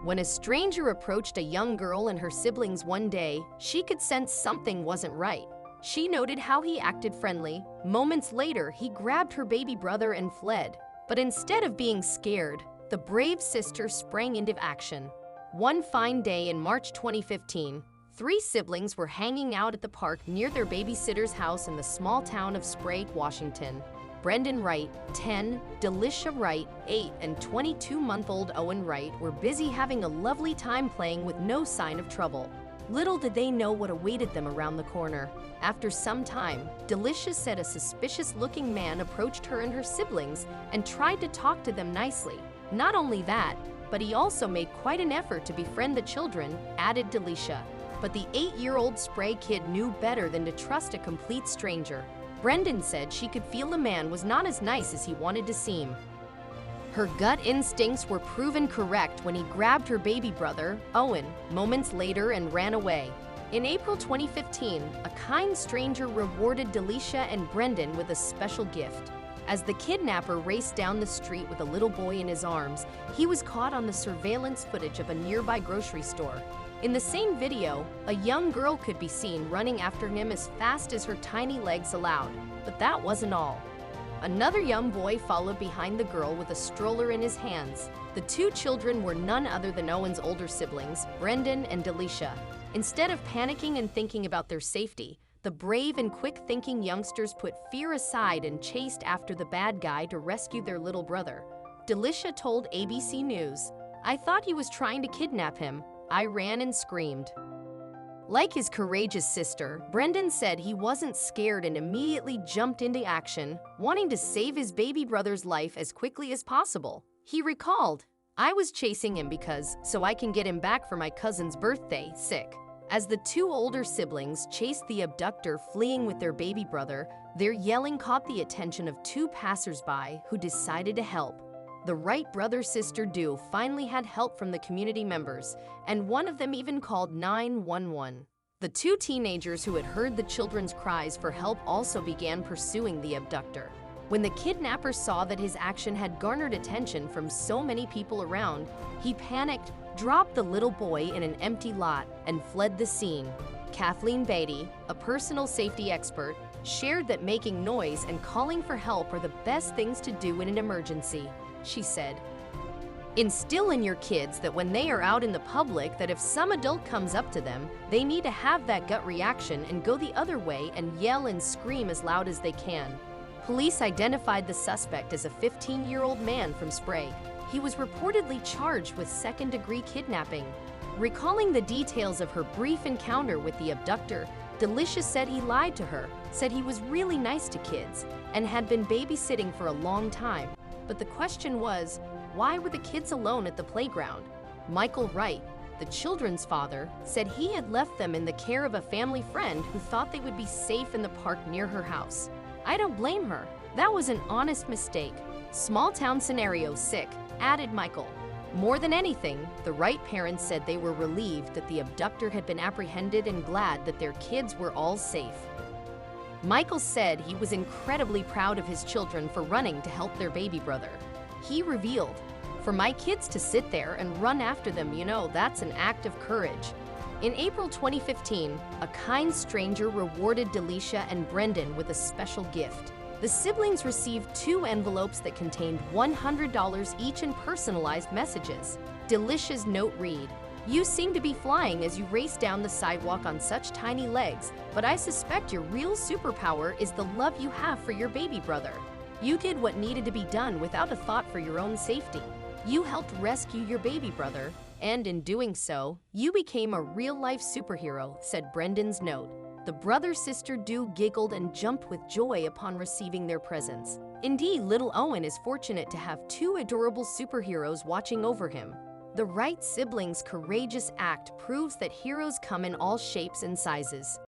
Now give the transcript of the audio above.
When a stranger approached a young girl and her siblings one day, she could sense something wasn't right. She noted how he acted friendly. Moments later, he grabbed her baby brother and fled. But instead of being scared, the brave sister sprang into action. One fine day in March 2015, three siblings were hanging out at the park near their babysitter's house in the small town of Sprague, Washington. Brendan Wright, 10, Delisha Wright, 8, and 22-month-old Owen Wright were busy having a lovely time playing with no sign of trouble. Little did they know what awaited them around the corner. After some time, Delisha said a suspicious-looking man approached her and her siblings and tried to talk to them nicely. Not only that, but he also made quite an effort to befriend the children, added Delisha. But the 8-year-old Sprague kid knew better than to trust a complete stranger. Brendan said she could feel the man was not as nice as he wanted to seem. Her gut instincts were proven correct when he grabbed her baby brother, Owen, moments later and ran away. In April 2015, a kind stranger rewarded Delisha and Brendan with a special gift. As the kidnapper raced down the street with a little boy in his arms, he was caught on the surveillance footage of a nearby grocery store. In the same video, a young girl could be seen running after him as fast as her tiny legs allowed. But that wasn't all. Another young boy followed behind the girl with a stroller in his hands. The two children were none other than Owen's older siblings, Brendan and Delisha. Instead of panicking and thinking about their safety, the brave and quick-thinking youngsters put fear aside and chased after the bad guy to rescue their little brother. Delisha told ABC News, "I thought he was trying to kidnap him. I ran and screamed." Like his courageous sister, Brendan said he wasn't scared and immediately jumped into action, wanting to save his baby brother's life as quickly as possible. He recalled, "I was chasing him so I can get him back for my cousin's birthday, sick." As the two older siblings chased the abductor fleeing with their baby brother, their yelling caught the attention of two passersby who decided to help. The Wright brother-sister duo finally had help from the community members, and one of them even called 911. The two teenagers who had heard the children's cries for help also began pursuing the abductor. When the kidnapper saw that his action had garnered attention from so many people around, he panicked, dropped the little boy in an empty lot, and fled the scene. Kathleen Beatty, a personal safety expert, shared that making noise and calling for help are the best things to do in an emergency. She said, "Instill in your kids that when they are out in the public that if some adult comes up to them, they need to have that gut reaction and go the other way and yell and scream as loud as they can." Police identified the suspect as a 15-year-old man from Sprague. He was reportedly charged with second-degree kidnapping. Recalling the details of her brief encounter with the abductor, Delisha said he lied to her, said he was really nice to kids, and had been babysitting for a long time. But the question was, why were the kids alone at the playground? Michael Wright, the children's father, said he had left them in the care of a family friend who thought they would be safe in the park near her house. "I don't blame her. That was an honest mistake. Small-town scenario, sick," added Michael. More than anything, the Wright parents said they were relieved that the abductor had been apprehended and glad that their kids were all safe. Michael said he was incredibly proud of his children for running to help their baby brother. He revealed, "For my kids to sit there and run after them, that's an act of courage." In April 2015, a kind stranger rewarded Delisha and Brendan with a special gift. The siblings received 2 envelopes that contained $100 each in personalized messages. Delisha's note read, "You seem to be flying as you race down the sidewalk on such tiny legs, but I suspect your real superpower is the love you have for your baby brother. You did what needed to be done without a thought for your own safety. You helped rescue your baby brother, and in doing so, you became a real-life superhero," said Brendan's note. The brother-sister duo giggled and jumped with joy upon receiving their presents. Indeed, little Owen is fortunate to have 2 adorable superheroes watching over him. The Wright siblings' courageous act proves that heroes come in all shapes and sizes.